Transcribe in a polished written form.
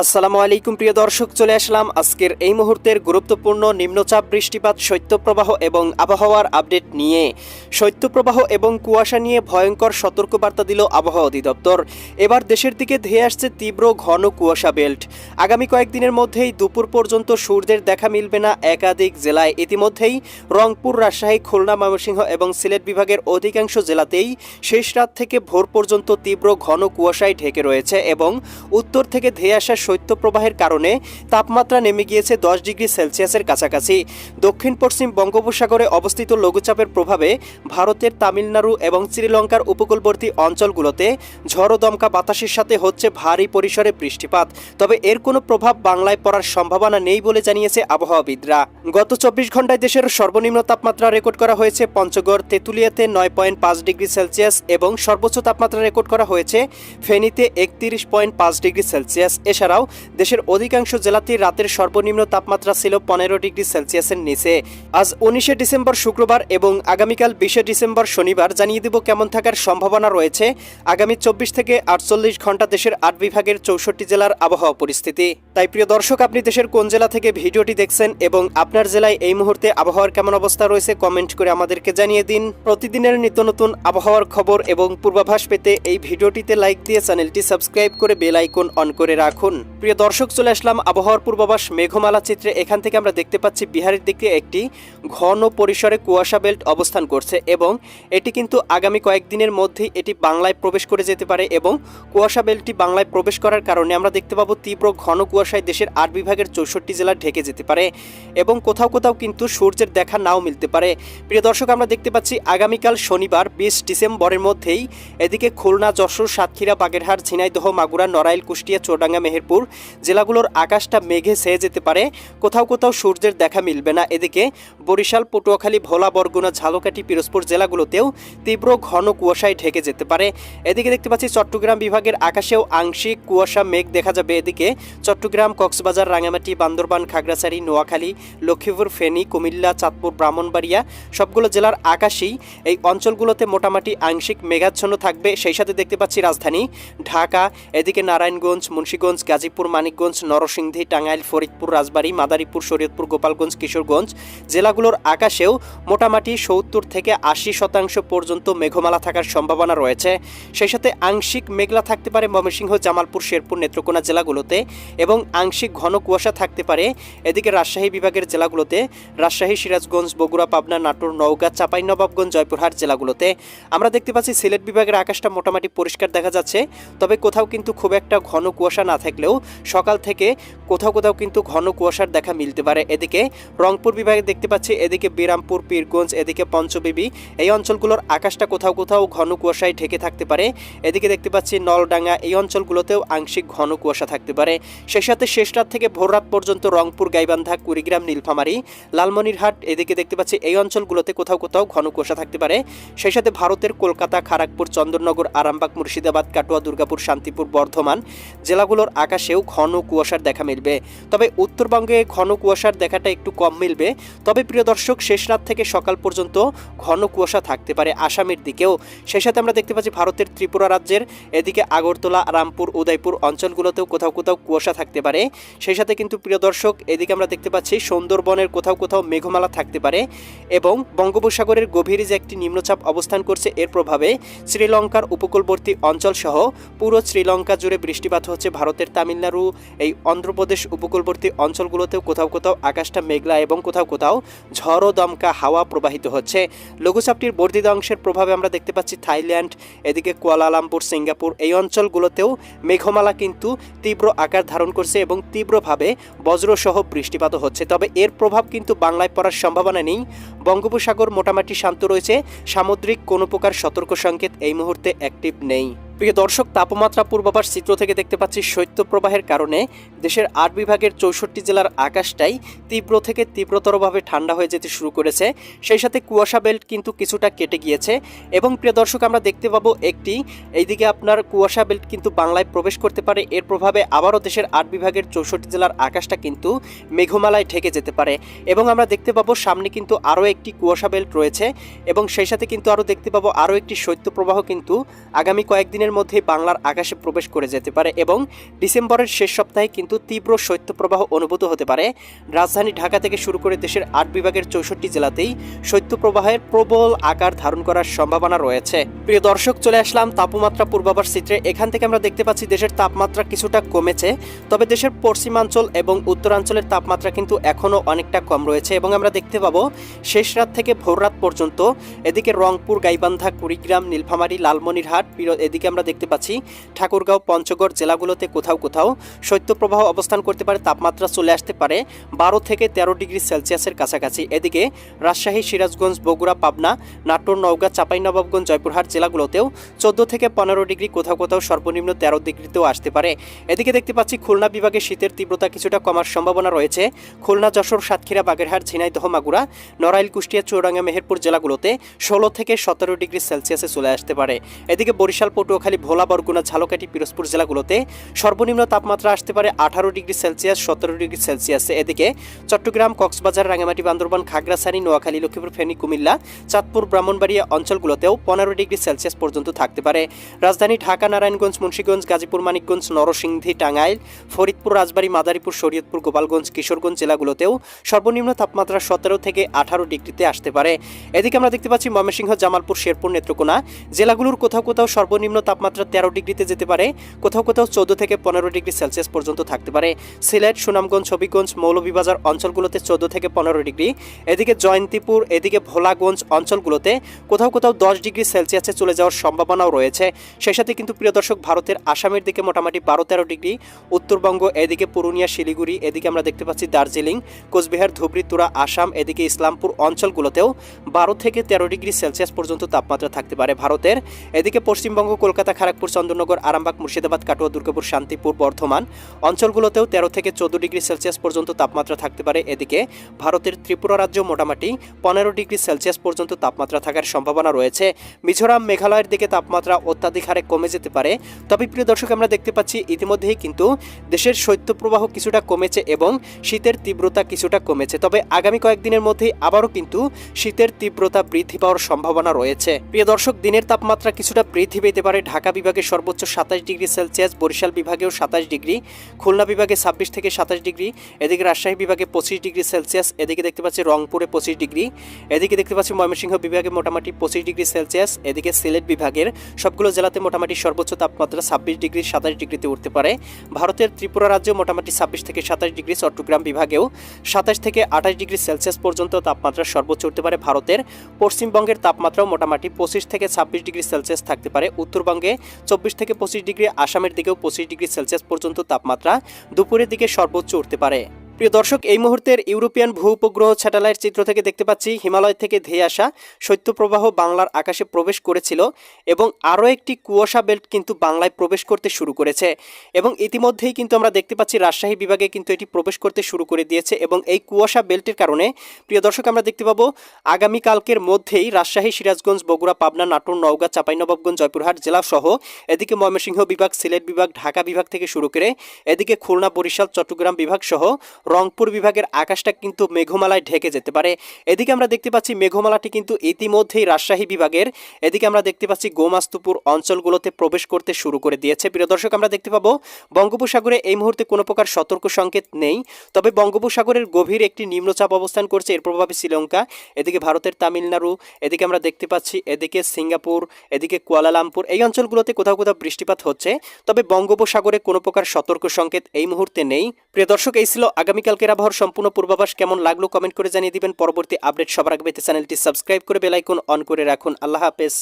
আসসালামু আলাইকুম প্রিয় দর্শক, চলে আসলাম আজকের এই মুহূর্তের গুরুত্বপূর্ণ নিম্নচাপ, বৃষ্টিপাত, শৈত্যপ্রবাহ এবং আবহাওয়ার আপডেট নিয়ে। শৈত্যপ্রবাহ এবং কুয়াশা নিয়ে ভয়ঙ্কর সতর্কবার্তা দিল আবহাওয়া অধিদপ্তর। এবার দেশের দিকে ধেয়ে আসছে তীব্র ঘন কুয়াশা বেল্ট। আগামী কয়েকদিনের মধ্যেই দুপুর পর্যন্ত সূর্যের দেখা মিলবে না একাধিক জেলায়। ইতিমধ্যেই রংপুর, রাজশাহী, খুলনা, ময়মনসিংহ এবং সিলেট বিভাগের অধিকাংশ জেলাতেই শেষ রাত থেকে ভোর পর্যন্ত তীব্র ঘন কুয়াশায় ঢেকে রয়েছে এবং উত্তর থেকে ধেয়ে আসা শৈত্যপ্রবাহের কারণে তাপমাত্রা নেমে গিয়েছে 10 ডিগ্রি সেলসিয়াসের কাছাকাছি। দক্ষিণ পশ্চিম বঙ্গোপসাগরে অবস্থিত লঘুচাপের প্রভাবে ভারতের তামিলনাড়ু এবং শ্রীলঙ্কার উপকূলবর্তী অঞ্চলগুলোতে ঝড়ো দমকা বাতাসের সাথে হচ্ছে ভারী পরিসরে বৃষ্টিপাত। তবে এর কোনো প্রভাব বাংলায় পড়ার সম্ভাবনা নেই বলে জানিয়েছে আবহাওয়াবিদরা। গত 24 ঘন্টায় দেশের সর্বনিম্ন তাপমাত্রা রেকর্ড করা হয়েছে পঞ্চগড়, তেঁতুলিয়াতে 9.5 ডিগ্রি সেলসিয়াস এবং সর্বোচ্চ তাপমাত্রা রেকর্ড করা হয়েছে ফেনীতে 31.5 ডিগ্রি সেলসিয়াস। এছাড়াও দেশের অধিকাংশ জেলাতেই রাতের সর্বনিম্ন তাপমাত্রা ছিল 15 ডিগ্রি সেলসিয়াসের নিচে। আজ 19শে ডিসেম্বর শুক্রবার এবং আগামীকাল 20শে ডিসেম্বর শনিবার জানিয়ে দেব কেমন থাকার সম্ভাবনা রয়েছে আগামী 24 থেকে 48 ঘন্টা দেশের 8 বিভাগের 64 জেলার আবহাওয়া পরিস্থিতি। তাই প্রিয় দর্শক, আপনি দেশের কোন জেলা থেকে ভিডিওটি দেখছেন এবং আপনার জেলায় এই মুহূর্তে আবহাওয়ার কেমন অবস্থা রয়েছে কমেন্ট করে আমাদেরকে জানিয়ে দিন। প্রতিদিনের নিত্য নতুন আবহাওয়ার খবর এবং পূর্বাভাস পেতে এই ভিডিওটিতে লাইক দিয়ে চ্যানেলটি সাবস্ক্রাইব করে বেল আইকন অন করে রাখুন। প্রিয় দর্শক, চলে আসলাম আবহাওয়ার পূর্বাভাস মেঘমালা চিত্রে। এখান থেকে আমরা দেখতে পাচ্ছি বিহারের দিকে একটি ঘন পরিসরে কুয়াশা বেল্ট অবস্থান করছে এবং এটি কিন্তু আগামী কয়েকদিনের মধ্যেই এটি বাংলায় প্রবেশ করে যেতে পারে এবং কুয়াশা বেল্টটি বাংলায় প্রবেশ করার কারণে আমরা দেখতে পাবো তীব্র ঘন কুয়াশায় দেশের 8 বিভাগের 64 জেলা ঢেকে যেতে পারে এবং কোথাও কোথাও কিন্তু সূর্যের দেখা নাও মিলতে পারে। প্রিয় দর্শক, আমরা দেখতে পাচ্ছি আগামীকাল শনিবার 20 ডিসেম্বরের মধ্যেই এদিকে খুলনা, যশোর, সাতক্ষীরা, বাগেরহাট, ঝিনাইদহ, মাগুরা, নড়াইল, কুষ্টিয়া, চুয়াডাঙ্গা, মেহেরপুর জেলাগুলোর আকাশটা মেঘে ছেয়ে যেতে পারে। কোথাও কোথাও সূর্যের দেখা মিলবে না। এদিকে বরিশাল, পটুয়াখালী, ভোলা, বরগুনা, ঝালকাঠি, পিরোজপুর জেলাগুলোতেও তীব্র ঘন কুয়াশায় ঢেকে যেতে পারে। এদিকে দেখতে পাচ্ছি চট্টগ্রাম বিভাগের আকাশেও আংশিক কুয়াশা মেঘ দেখা যাবে। এদিকে চট্টগ্রাম, কক্সবাজার, রাঙামাটি, বান্দরবান, খাগড়াছড়ি, নোয়াখালী, লক্ষ্মীপুর, ফেনী, কুমিল্লা, চাঁদপুর, ব্রাহ্মণবাড়িয়া সবগুলো জেলার আকাশেই এই অঞ্চলগুলোতে মোটামুটি আংশিক মেঘাচ্ছন্ন থাকবে। সেই সাথে দেখতে পাচ্ছি রাজধানী ঢাকা, এদিকে নারায়ণগঞ্জ, মুন্সিগঞ্জ, গাজীপুর, মানিকগঞ্জ, নরসিংদী, টাঙ্গাইল, ফরিদপুর, রাজবাড়ী, মাদারীপুর, শরীয়তপুর, গোপালগঞ্জ, কিশোরগঞ্জ জেলাগুলোর আকাশেও মোটামুটি 70 থেকে 80% পর্যন্ত মেঘমালা থাকার সম্ভাবনা রয়েছে। সেই সাথে আংশিক মেঘলা থাকতে পারে ময়মনসিংহ, জামালপুর, শেরপুর, নেত্রকোনা জেলাগুলোতে এবং আংশিক ঘন কুয়াশা থাকতে পারে এদিকে রাজশাহী বিভাগের জেলাগুলোতে, রাজশাহী, সিরাজগঞ্জ, বগুড়া, পাবনা, নাটোর, নওগাঁ, চাঁপাইনবাবগঞ্জ, জয়পুরহাট জেলাগুলোতে। আমরা দেখতে পাচ্ছি সিলেট বিভাগের আকাশটা মোটামুটি পরিষ্কার দেখা যাচ্ছে, তবে কোথাও কিন্তু খুব একটা ঘন কুয়াশা না থাকলেও সকাল থেকে কোথাও কোথাও কিন্তু ঘন কুয়াশার দেখা মিলতে পারে। এদিকে রংপুর বিভাগে দেখতে পাচ্ছি এদিকে বিরামপুর, পীরগঞ্জ, এদিকে পঞ্চবিবি এই অঞ্চলগুলোর আকাশটা কোথাও কোথাও ঘন কুয়াশায় ঢেকে থাকতে পারে। এদিকে দেখতে পাচ্ছি নলডাঙ্গা এই অঞ্চলগুলোতেও আংশিক ঘন কুয়াশা থাকতে পারে। সেই সাথে শেষ রাত থেকে ভোর রাত পর্যন্ত রংপুর, গাইবান্ধা, কুড়িগ্রাম, নীলফামারী, লালমনিরহাট এদিকে দেখতে পাচ্ছি এই অঞ্চলগুলোতে কোথাও কোথাও ঘন কুয়াশা থাকতে পারে। সেই সাথে ভারতের কলকাতা, খড়গপুর, চন্দননগর, আরামবাগ, মুর্শিদাবাদ, কাটোয়া, দুর্গাপুর, শান্তিপুর, বর্ধমান জেলাগুলোর আকাশেও ঘন কুয়াশার দেখা মিলবে। তবে উত্তরবঙ্গে ঘন কুয়াশার দেখাটা একটু কম মিলবে। তবে প্রিয় দর্শক, শেষ রাত থেকে সকাল পর্যন্ত ঘন কুয়াশা থাকতে পারে আসামের দিকেও। সেই সাথে আমরা দেখতে পাচ্ছি ভারতের ত্রিপুরা রাজ্যের এদিকে আগরতলা, রামপুর, উদয়পুর অঞ্চলগুলোতেও কোথাও কোথাও কুয়াশা থাকতে পারে। সেই সাথে কিন্তু প্রিয় দর্শক, এদিকে আমরা দেখতে পাচ্ছি সুন্দরবনের কোথাও কোথাও মেঘমালা থাকতে পারে এবং বঙ্গোপসাগরের গভীরে যে একটি নিম্নচাপ অবস্থান করছে এর প্রভাবে শ্রীলঙ্কার উপকূলবর্তী অঞ্চল সহ পুরো শ্রীলঙ্কা জুড়ে বৃষ্টিপাত হচ্ছে। ভারতের তামিলনাড়ু, এই অন্ধ্রপ্রদেশ উপকূলবর্তী অঞ্চলগুলোতেও কোথাও কোথাও আকাশটা মেঘলা এবং কোথাও কোথাও ঝড়ো দমকা হাওয়া প্রবাহিত হচ্ছে। লঘুচাপটির বর্ধিত অংশের প্রভাবে আমরা দেখতে পাচ্ছি থাইল্যান্ড, এদিকে কুয়ালালামপুর, সিঙ্গাপুর এই অঞ্চলগুলোতেও মেঘমালা কিন্তু তীব্র আকার ধারণ করছে এবং তীব্রভাবে বজ্রসহ বৃষ্টিপাত হচ্ছে। তবে এর প্রভাব কিন্তু বাংলায় পড়ার সম্ভাবনা নেই। বঙ্গোপসাগর মোটামুটি শান্ত রয়েছে, সামুদ্রিক কোনো প্রকার সতর্ক সংকেত এই মুহূর্তে অ্যাক্টিভ নেই। প্রিয় দর্শক, তাপমাত্রা পূর্বাভাস চিত্র থেকে দেখতে পাচ্ছি শৈত্যপ্রবাহের কারণে দেশের 8 বিভাগের 64 জেলার আকাশটাই তীব্র থেকে তীব্রতরভাবে ঠান্ডা হয়ে যেতে শুরু করেছে। সেই সাথে কুয়াশা বেল্ট কিন্তু কিছুটা কেটে গিয়েছে এবং প্রিয় দর্শক, আমরা দেখতে পাবো একটি এইদিকে আপনার কুয়াশা বেল্ট কিন্তু বাংলায় প্রবেশ করতে পারে। এর প্রভাবে আবারও দেশের 8 বিভাগের 64 জেলার আকাশটা কিন্তু মেঘমালায় ঢেকে যেতে পারে এবং আমরা দেখতে পাবো সামনে কিন্তু আরও একটি কুয়াশা বেল্ট রয়েছে এবং সেই সাথে কিন্তু আরও দেখতে পাবো আরও একটি শৈত্যপ্রবাহ কিন্তু আগামী কয়েকদিনের কয়েকদিনের মধ্যে বাংলার আকাশে প্রবেশ করে যেতে পারে এবং ডিসেম্বরের শেষ সপ্তাহে কিন্তু তীব্র শৈত্যপ্রবাহ অনুভূত হতে পারে। রাজধানী ঢাকা থেকে শুরু করে দেশের ৮ বিভাগের ৬৪ জেলাতেই শৈত্যপ্রবাহের প্রবল আকার ধারণ করার সম্ভাবনা রয়েছে। প্রিয় দর্শক, চলে আসলাম তাপমাত্রা পূর্বাভাস চিত্রে। এখান থেকে আমরা দেখতে পাচ্ছি দেশের তাপমাত্রা কিছুটা কমেছে, তবে দেশের পশ্চিমাঞ্চল এবং উত্তরাঞ্চলের তাপমাত্রা কিন্তু এখনও অনেকটা কম রয়েছে এবং আমরা দেখতে পাবো শেষ রাত থেকে ভোর রাত পর্যন্ত এদিকে রংপুর, গাইবান্ধা, কুড়িগ্রাম, নীলফামারী, লালমনিরহাট, এদিকে আমরা দেখতে পাচ্ছি ঠাকুরগাঁও, পঞ্চগড় জেলাগুলোতে কোথাও কোথাও শৈত্যপ্রবাহ অবস্থান করতে পারে। তাপমাত্রা চলে আসতে পারে 12 থেকে 13 ডিগ্রি সেলসিয়াসের কাছাকাছি। এদিকে রাজশাহী, সিরাজগঞ্জ, বগুড়া, পাবনা, নাটোর, নওগাঁ, চাঁপাইনবাবগঞ্জ, জয়পুরহাট জেলাগুলোতেও 14 থেকে 15 ডিগ্রি, কোথাও কোথাও সর্বনিম্ন 13 ডিগ্রিতেও আসতে পারে। এদিকে দেখতে পাচ্ছি খুলনা বিভাগে শীতের তীব্রতা কিছুটা কমার সম্ভাবনা রয়েছে। খুলনা, যশোর, সাতক্ষীরা, বাগেরহাট, ঝিনাইদহ, মাগুরা, নড়াইল, কুষ্টিয়া, চুয়াডাঙ্গা, মেহেরপুর জেলাগুলোতে 16 থেকে 17 ডিগ্রি সেলসিয়াসে চলে আসতে পারে। এদিকে বরিশাল, পটুয়াখালী, ভোলা, বরগুনা, ঝালকাঠি, পিরোজপুর জেলাগুলোতে সর্বনিম্ন তাপমাত্রা আসতে পারে 18 ডিগ্রি সেলসিয়াস, 17 ডিগ্রি সেলসিয়াসে। এদিকে চট্টগ্রাম, কক্সবাজার, রাঙ্গামাটি, বান্দরবান, খাগড়াছড়ি, নোয়াখালী, লক্ষ্মীপুর, ফেনী, কুমিল্লা, চাঁদপুর, ব্রাহ্মণবাড়িয়া অঞ্চলগুলোতেও 15 ডিগ্রি সেলসিয়াস পর্যন্ত থাকতে পারে। রাজধানী ঢাকা, নারায়ণগঞ্জ, মুন্সিগঞ্জ, গাজীপুর, মানিকগঞ্জ, নরসিংদী, টাঙ্গাইল, ফরিদপুর, রাজবাড়ী, মাদারীপুর, শরীয়তপুর, গোপালগঞ্জ, কিশোরগঞ্জ জেলাগুলোতেও সর্বনিম্ন তাপমাত্রা 17 থেকে 18 ডিগ্রিতে আসতে পারে। এদিকে আমরা দেখতে পাচ্ছি ময়মনসিংহ, জামালপুর, শেরপুর, নেত্রকোনা জেলাগুলোর কোথাও কোথাও সর্বনিম্ন তাপমাত্রা 13 ডিগ্রিতে যেতে পারে, কোথাও কোথাও 14 থেকে 15 ডিগ্রি সেলসিয়াস পর্যন্ত থাকতে পারে। সিলেট, সুনামগঞ্জ, হবিগঞ্জ, মৌলভীবাজার অঞ্চলগুলোতে 14 থেকে 15 ডিগ্রি। এদিকে জয়ন্তীপুর, এদিকে ভোলাগঞ্জ অঞ্চলগুলোতে কোথাও কোথাও 10 ডিগ্রি সেলসিয়াসে চলে যাওয়ার সম্ভাবনাও রয়েছে। সেই সাথে কিন্তু প্রিয় দর্শক, ভারতের আসামের দিকে মোটামুটি 12-13 ডিগ্রি, উত্তরবঙ্গ, এদিকে পুরুলিয়া, শিলিগুড়ি, এদিকে আমরা দেখতে পাচ্ছি দার্জিলিং, কোচবিহার, ধুবড়ী, তুরা, আসাম, এদিকে ইসলামপুর অঞ্চলগুলোতেও 12 থেকে 13 ডিগ্রি সেলসিয়াস পর্যন্ত তাপমাত্রা থাকতে পারে ভারতের। এদিকে পশ্চিমবঙ্গ, কলকাতা, খড়গপুর, চন্দননগর, আরামবাগ, মুর্শিদাবাদ, কাটোয়া, দুর্গাপুর, শান্তিপুর, বর্ধমান অঞ্চলগুলোতেও 13 থেকে 14 ডিগ্রি সেলসিয়াস পর্যন্ত তাপমাত্রা থাকতে পারে। এদিকে ভারতের ত্রিপুরা রাজ্য মোটামুটি 15 ডিগ্রি সেলসিয়াস পর্যন্ত তাপমাত্রা থাকার সম্ভাবনা রয়েছে। মিজোরাম, মেঘালয়ের দিকে তাপমাত্রা অত্যাধিক হারে কমে যেতে পারে। তবে প্রিয় দর্শক, আমরা দেখতে পাচ্ছি ইতিমধ্যেই কিন্তু দেশের শৈত্যপ্রবাহ কিছুটা কমেছে এবং শীতের তীব্রতা কিছুটা কমেছে। তবে আগামী কয়েকদিনের মধ্যেই আবারও কিন্তু শীতের তীব্রতা বৃদ্ধি পাওয়ার সম্ভাবনা রয়েছে। প্রিয় দর্শক, দিনের তাপমাত্রা কিছুটা বৃদ্ধি পেতে পারে। ঢাকা বিভাগে সর্বোচ্চ 27 ডিগ্রি সেলসিয়াস, বরিশাল বিভাগেও 27 ডিগ্রি, খুলনা বিভাগে 26 থেকে 27 ডিগ্রি, এদিকে রাজশাহী বিভাগে 25 ডিগ্রি সেলসিয়াস, এদিকে দেখতে পাচ্ছি রংপুরে 25 ডিগ্রি, এদিকে দেখতে পাচ্ছি ময়মনসিংহ বিভাগে মোটামুটি 25 ডিগ্রি সেলসিয়াস, এদিকে সিলেট বিভাগের সবগুলো জেলাতে মোটামুটি সর্বোচ্চ তাপমাত্রা 26 ডিগ্রি 27 ডিগ্রিতে উঠতে পারে। ভারতের ত্রিপুরা রাজ্যে মোটামুটি 26 থেকে 27 ডিগ্রি, চট্টগ্রাম বিভাগেও 27 থেকে 28 ডিগ্রি সেলসিয়াস পর্যন্ত তাপমাত্রা সর্বোচ্চ উঠতে পারে। ভারতের পশ্চিমবঙ্গের তাপমাত্রাও মোটামুটি 25 থেকে 26 ডিগ্রি সেলসিয়াস থাকতে পারে। উত্তরবঙ্গে 24 থেকে 25 ডিগ্রি, আসামের দিকেও 25 ডিগ্রি সেলসিয়াস পর্যন্ত তাপমাত্রা দুপুরের দিকে সর্বোচ্চ উঠতে পারে। প্রিয় দর্শক, এই মুহূর্তের ইউরোপিয়ান ভূ উপগ্রহ স্যাটেলাইট চিত্র থেকে দেখতে পাচ্ছি হিমালয় থেকে ধেয়ে আসা শৈত্যপ্রবাহ বাংলার আকাশে প্রবেশ করেছিল এবং আরও একটি কুয়াশা বেল্ট কিন্তু বাংলায় প্রবেশ করতে শুরু করেছে এবং ইতিমধ্যেই কিন্তু আমরা দেখতে পাচ্ছি রাজশাহী বিভাগে কিন্তু এটি প্রবেশ করতে শুরু করে দিয়েছে এবং এই কুয়াশা বেল্টের কারণে প্রিয় দর্শক, আমরা দেখতে পাবো আগামীকালকের মধ্যেই রাজশাহী, সিরাজগঞ্জ, বগুড়া, পাবনা, নাটোর, নওগাঁ, চাঁপাইনবাবগঞ্জ, জয়পুরহাট জেলা সহ এদিকে ময়মনসিংহ বিভাগ, সিলেট বিভাগ, ঢাকা বিভাগ থেকে শুরু করে এদিকে খুলনা, বরিশাল, চট্টগ্রাম বিভাগ সহ রংপুর বিভাগের আকাশটা কিন্তু মেঘমালায় ঢেকে যেতে পারে। এদিকে আমরা দেখতে পাচ্ছি মেঘমালাটি কিন্তু ইতিমধ্যেই রাজশাহী বিভাগের এদিকে আমরা দেখতে পাচ্ছি গোমাস্তুপুর অঞ্চলগুলোতে প্রবেশ করতে শুরু করে দিয়েছে। প্রিয় দর্শক, আমরা দেখতে পাবো বঙ্গোপসাগরে এই মুহূর্তে কোনো প্রকার সতর্ক সংকেত নেই, তবে বঙ্গোপসাগরের গভীর একটি নিম্নচাপ অবস্থান করছে, এর প্রভাবে শ্রীলঙ্কা, এদিকে ভারতের তামিলনাড়ু, এদিকে আমরা দেখতে পাচ্ছি এদিকে সিঙ্গাপুর, এদিকে কুয়ালালামপুর এই অঞ্চলগুলোতে কোথাও কোথাও বৃষ্টিপাত হচ্ছে, তবে বঙ্গোপসাগরে কোনো প্রকার সতর্ক সংকেত এই মুহূর্তে নেই। প্রিয় দর্শক, এই ছিল আগামীকালকের আবহাওয়ার সম্পূর্ণ পূর্বাভাস। কেমন লাগলো কমেন্ট করে জানিয়ে দিবেন। পরবর্তী আপডেট সবার আগে পেতে চ্যানেলটি সাবস্ক্রাইব করে বেল আইকন অন করে রাখুন। আল্লাহ হাফেজ।